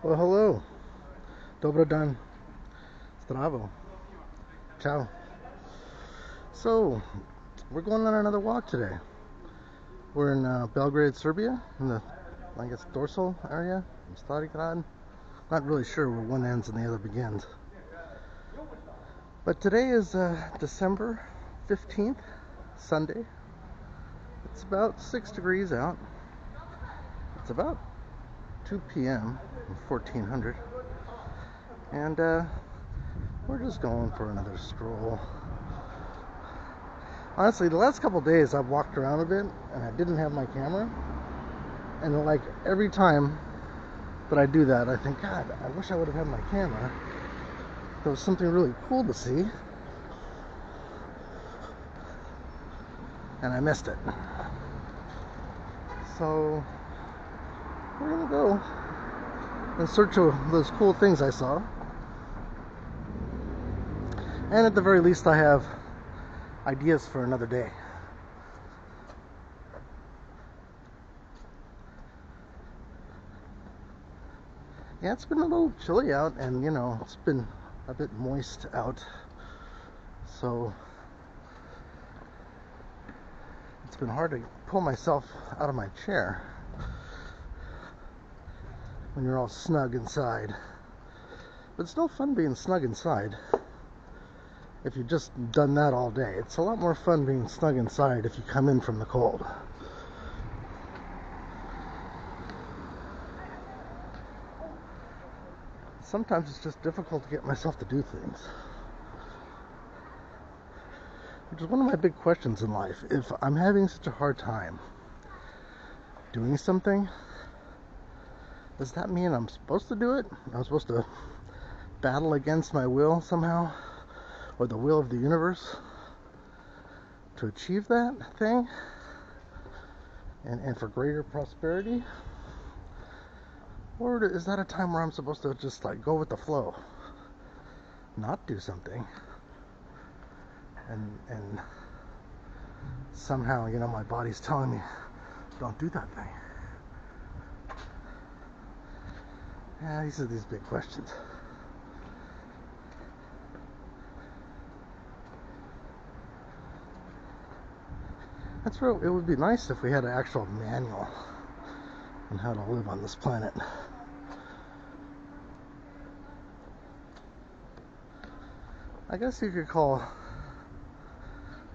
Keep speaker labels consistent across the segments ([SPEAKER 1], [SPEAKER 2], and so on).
[SPEAKER 1] Well, hello. Dobro dan. Zdravo. Ciao. So, we're going on another walk today. We're in Belgrade, Serbia, in the, I guess, dorsal area. Starigrad. Not really sure where one ends and the other begins. But today is December 15th, Sunday. It's about 6 degrees out. It's about 2 p.m. 1400. And we're just going for another stroll. Honestly, the last couple days I've walked around a bit and I didn't have my camera. And like every time that I do that, I think, God, I wish I would have had my camera. There was something really cool to see. And I missed it. So we're gonna go in search of those cool things I saw. And at the very least, I have ideas for another day. Yeah, it's been a little chilly out, and you know, it's been a bit moist out. So it's been hard to pull myself out of my chair when you're all snug inside. But it's no fun being snug inside if you've just done that all day. It's a lot more fun being snug inside if you come in from the cold. Sometimes it's just difficult to get myself to do things. Which is one of my big questions in life. If I'm having such a hard time doing something, does that mean I'm supposed to do it? I'm supposed to battle against my will somehow? Or the will of the universe to achieve that thing and for greater prosperity? Or is that a time where I'm supposed to just like go with the flow, not do something, and somehow, you know, my body's telling me don't do that thing? Yeah, these are these big questions. That's where it would be nice if we had an actual manual on how to live on this planet. I guess you could call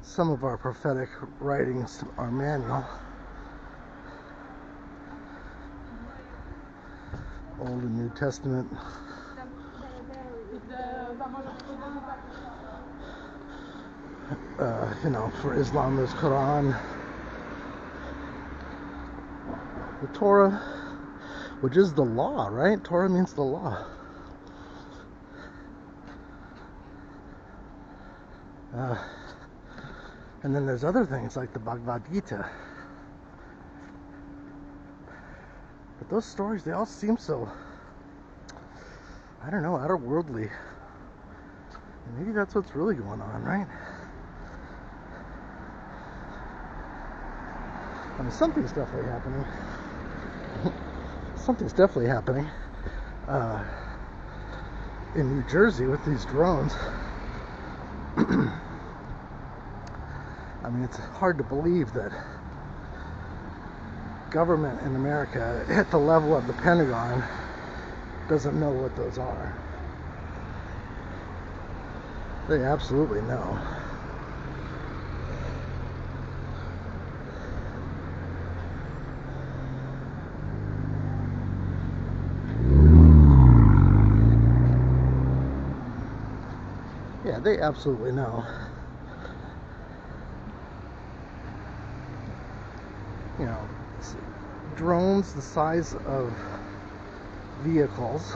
[SPEAKER 1] some of our prophetic writings our manual. Old and New Testament. You know, for Islam there's Quran. The Torah, which is the law, right? Torah means the law. And then there's other things like the Bhagavad Gita. But those stories, they all seem so, I don't know, outerworldly. And maybe that's what's really going on, right? I mean, something's definitely happening. Something's definitely happening in New Jersey with these drones. I mean, it's hard to believe that government in America at the level of the Pentagon doesn't know what those are. They absolutely know. Yeah, they absolutely know. You know, drones the size of vehicles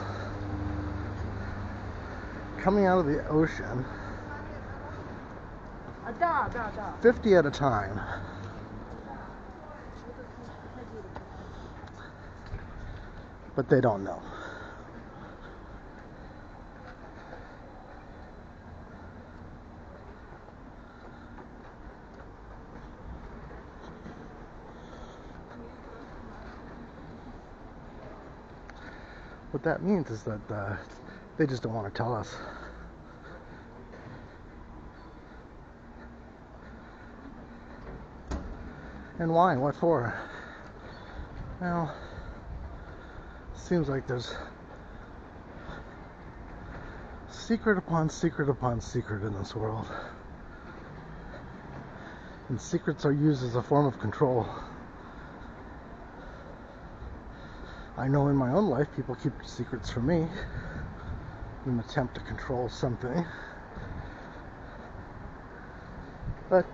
[SPEAKER 1] coming out of the ocean, 50 at a time. But they don't know. what that means is that they just don't want to tell us. And why? What for? Well, seems like there's secret upon secret upon secret in this world. And secrets are used as a form of control. I know in my own life people keep secrets from me in an attempt to control something. But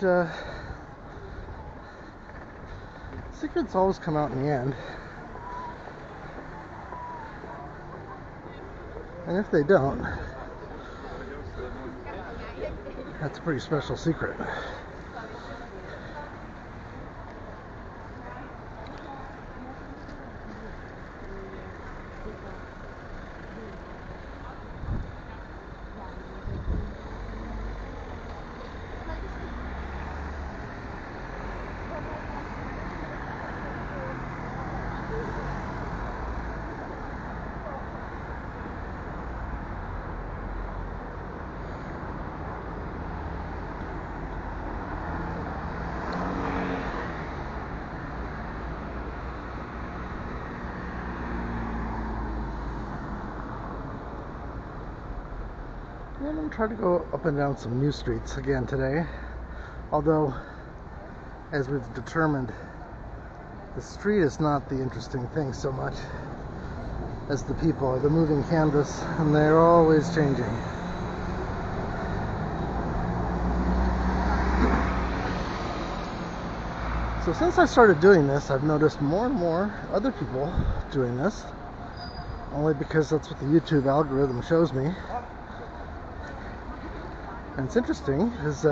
[SPEAKER 1] secrets always come out in the end. And if they don't, that's a pretty special secret. I'm going to try to go up and down some new streets again today, although as we've determined, the street is not the interesting thing so much as the people or the moving canvas, and they're always changing. So since I started doing this, I've noticed more and more other people doing this, only because that's what the YouTube algorithm shows me. And it's interesting because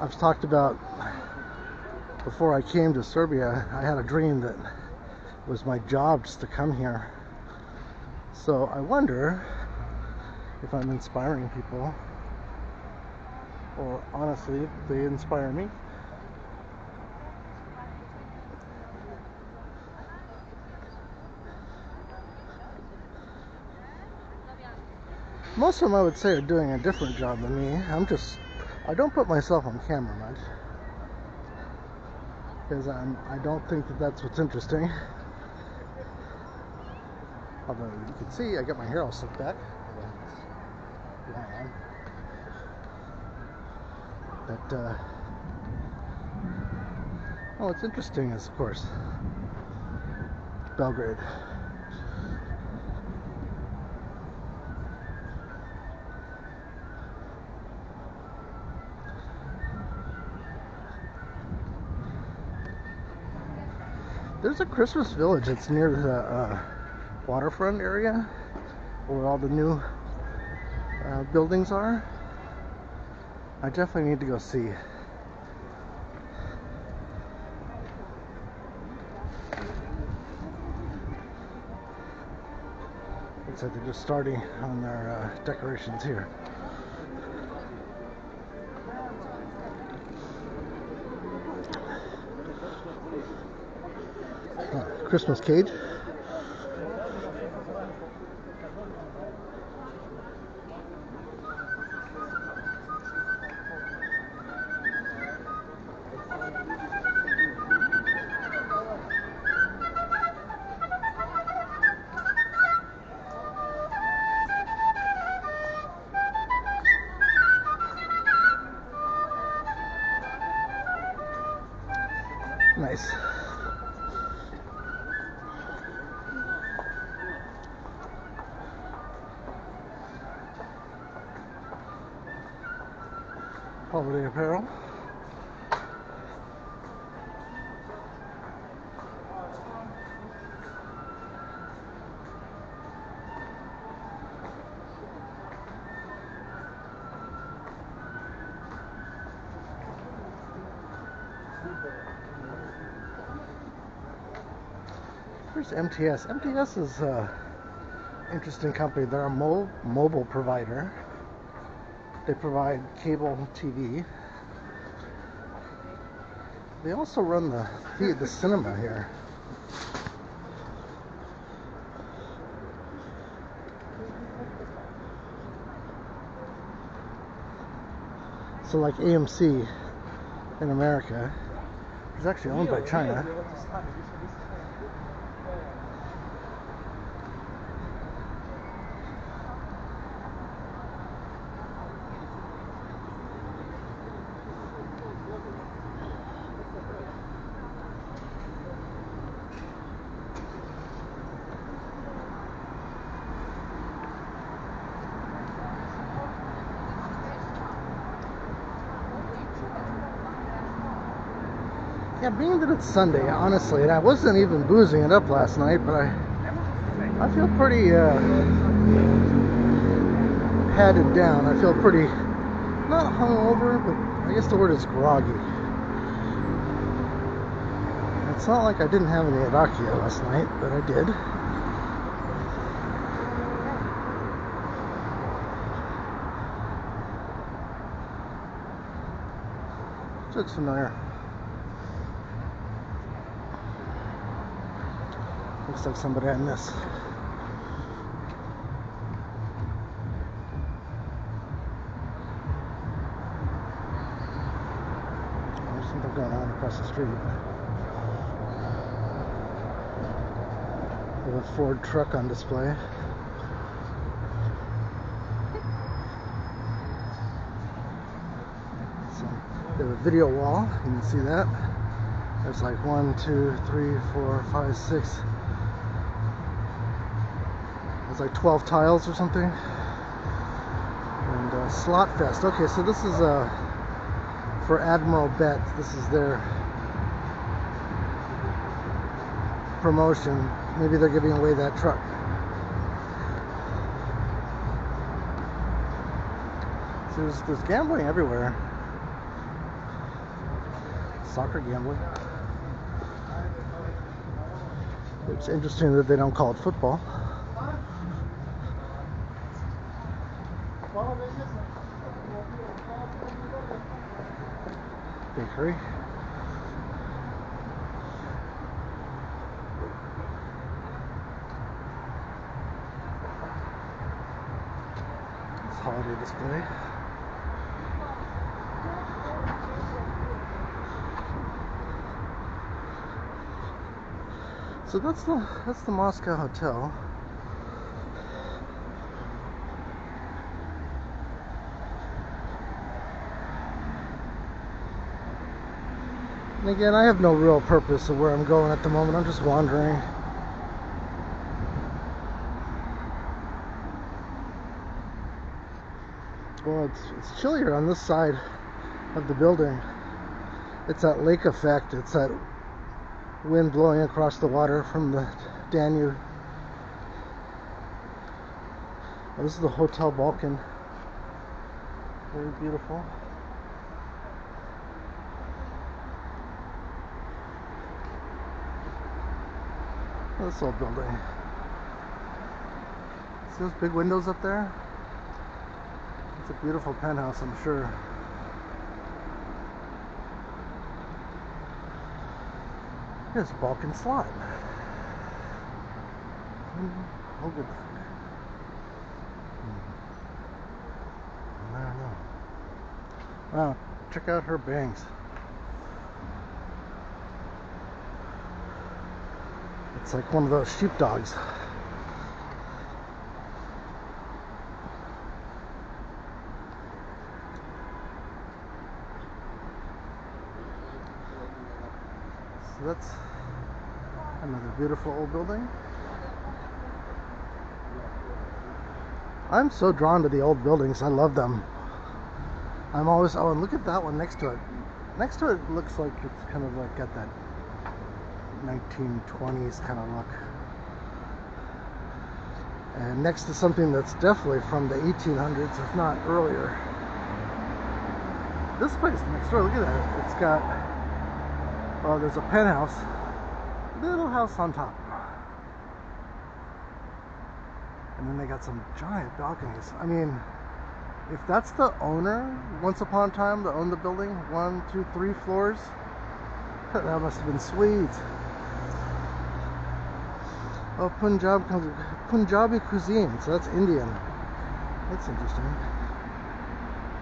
[SPEAKER 1] I've talked about before I came to Serbia, I had a dream that it was my job just to come here. So I wonder if I'm inspiring people, or honestly, if they inspire me. Most of them, I would say, are doing a different job than me. I don't put myself on camera much, because I don't think that that's what's interesting. Although you can see, I got my hair all slicked back. But what's interesting is, of course, Belgrade. There's a Christmas village that's near the waterfront area where all the new buildings are. I definitely need to go see. Looks like they're just starting on their decorations here. Christmas cage. Nice. Holiday apparel. Here's MTS. MTS is an interesting company. They're a mobile provider. They provide cable TV. They also run the cinema here. So like AMC in America is actually owned by China. Yeah, being that it's Sunday, honestly, and I wasn't even boozing it up last night, but I feel pretty padded down. I feel pretty, not hungover, but I guess the word is groggy. It's not like I didn't have any rakia last night, but I did. Looks familiar. Looks like somebody I miss. There's something going on across the street. We have a Ford truck on display. They have a video wall, you can see that. There's like 1, 2, 3, 4, 5, 6. There's like 12 tiles or something. And Slot Fest. Okay, so this is for Admiral Bet. This is their promotion. Maybe they're giving away that truck. So there's gambling everywhere. Soccer gambling. It's interesting that they don't call it football. Bakery. It's holiday display. So that's the Moscow Hotel. And again, I have no real purpose of where I'm going at the moment. I'm just wandering. Well, it's chillier on this side of the building. It's that lake effect. It's that wind blowing across the water from the Danube. Oh, this is the Hotel Balkan. Very beautiful. Oh, this old building. See those big windows up there? It's a beautiful penthouse, I'm sure. Here's Balkan Slot. Oh, good. I don't know. Wow, check out her bangs. It's like one of those sheepdogs. So that's another beautiful old building. I'm so drawn to the old buildings. I love them. I'm always, oh, and look at that one next to it. Next to it looks like it's kind of like got that 1920s kind of look. And next to something that's definitely from the 1800s, if not earlier. This place next door, look at that. It's got, well, there's a penthouse, little house on top. And then they got some giant balconies. I mean, if that's the owner, once upon a time, that owned the building, 1, 2, 3 floors, that must have been sweet. Oh, Punjabi cuisine, so that's Indian. That's interesting.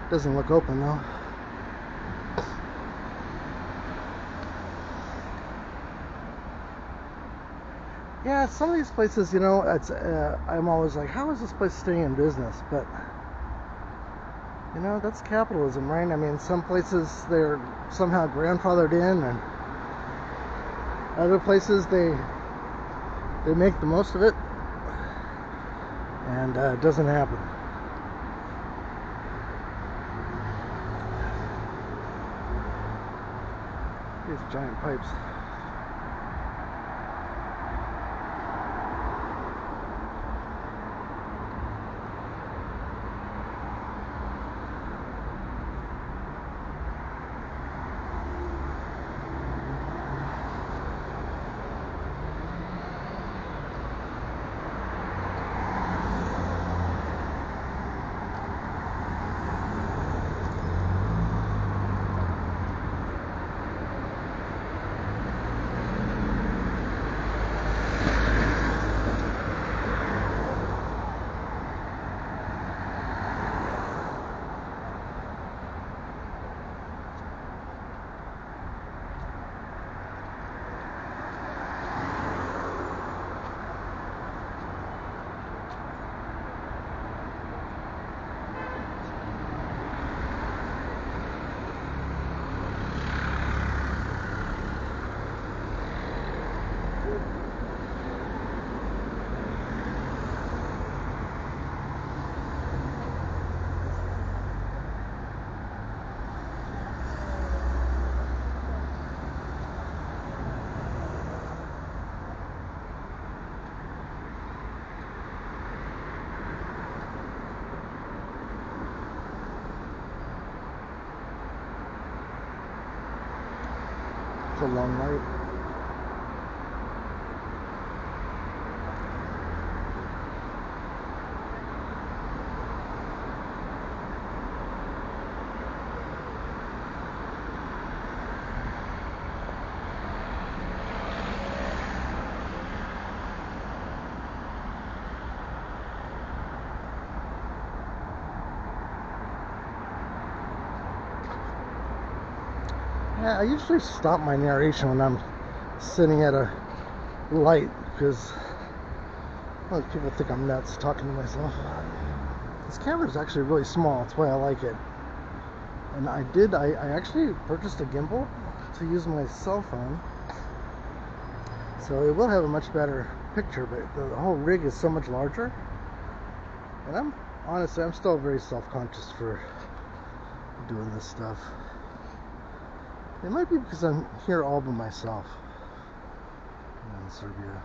[SPEAKER 1] Doesn't look open though. Yeah, some of these places, you know, it's I'm always like, how is this place staying in business? But you know, that's capitalism, right? I mean, some places they're somehow grandfathered in, and other places they make the most of it, and it doesn't happen. These giant pipes. It's a long night. Yeah, I usually stop my narration when I'm sitting at a light because people think I'm nuts talking to myself. This camera is actually really small, that's why I like it. And I actually purchased a gimbal to use my cell phone, so it will have a much better picture, but the whole rig is so much larger. And I'm still very self-conscious for doing this stuff. It might be because I'm here all by myself in Serbia.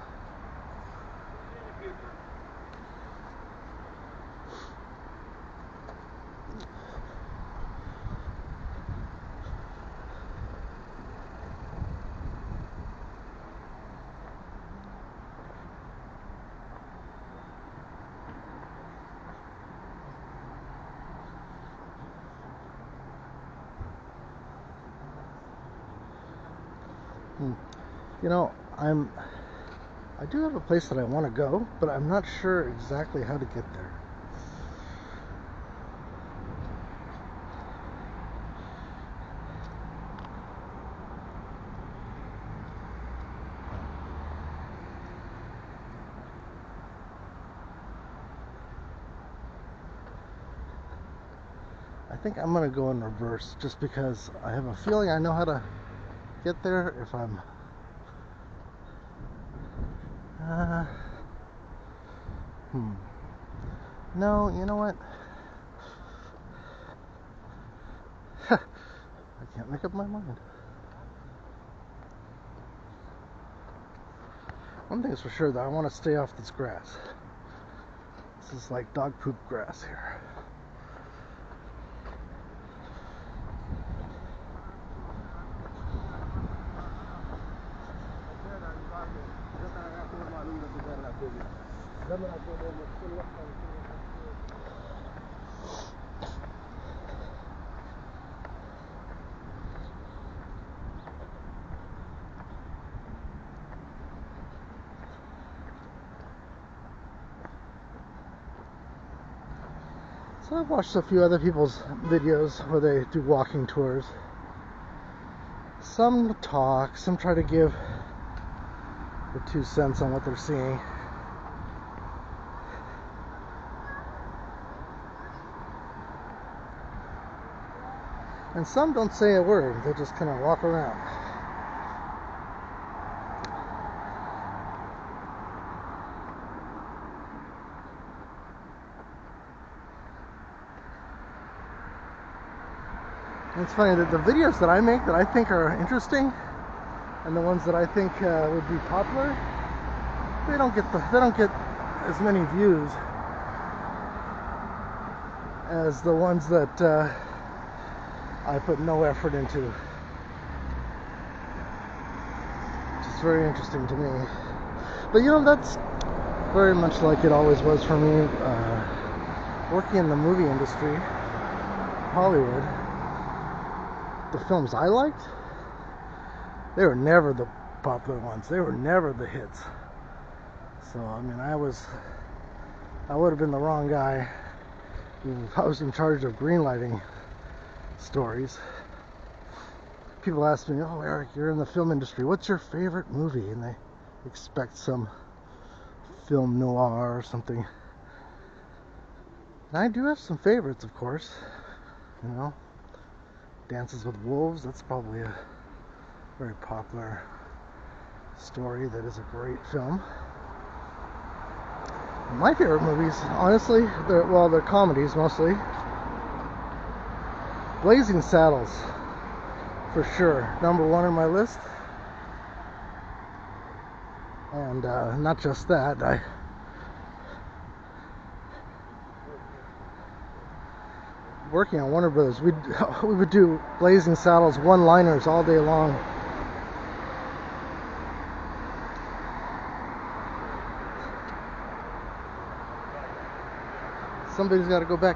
[SPEAKER 1] You know, I do have a place that I want to go, but I'm not sure exactly how to get there. I think I'm going to go in reverse just because I have a feeling I know how to get there if I'm no, you know what? I can't make up my mind. One thing is for sure, that I want to stay off this grass. This is like dog poop grass here. So I've watched a few other people's videos where they do walking tours. Some talk, some try to give their 2 cents on what they're seeing. And some don't say a word, they just kind of walk around. And it's funny that the videos that I make that I think are interesting, and the ones that I think would be popular, they don't get as many views as the ones that I put no effort into. Which is very interesting to me. But you know, that's very much like it always was for me, working in the movie industry, Hollywood. The films I liked, they were never the popular ones. They were never the hits. So, I mean, I would have been the wrong guy if I was in charge of greenlighting stories. People ask me, "Oh, Eric, you're in the film industry. What's your favorite movie?" And they expect some film noir or something. And I do have some favorites, of course. You know, Dances with Wolves, that's probably a very popular story that is a great film. My favorite movies, honestly, they're comedies mostly. Blazing Saddles, for sure, #1 on my list. And not just that, working on Warner Brothers, we would do Blazing Saddles one-liners all day long. Somebody's got to go back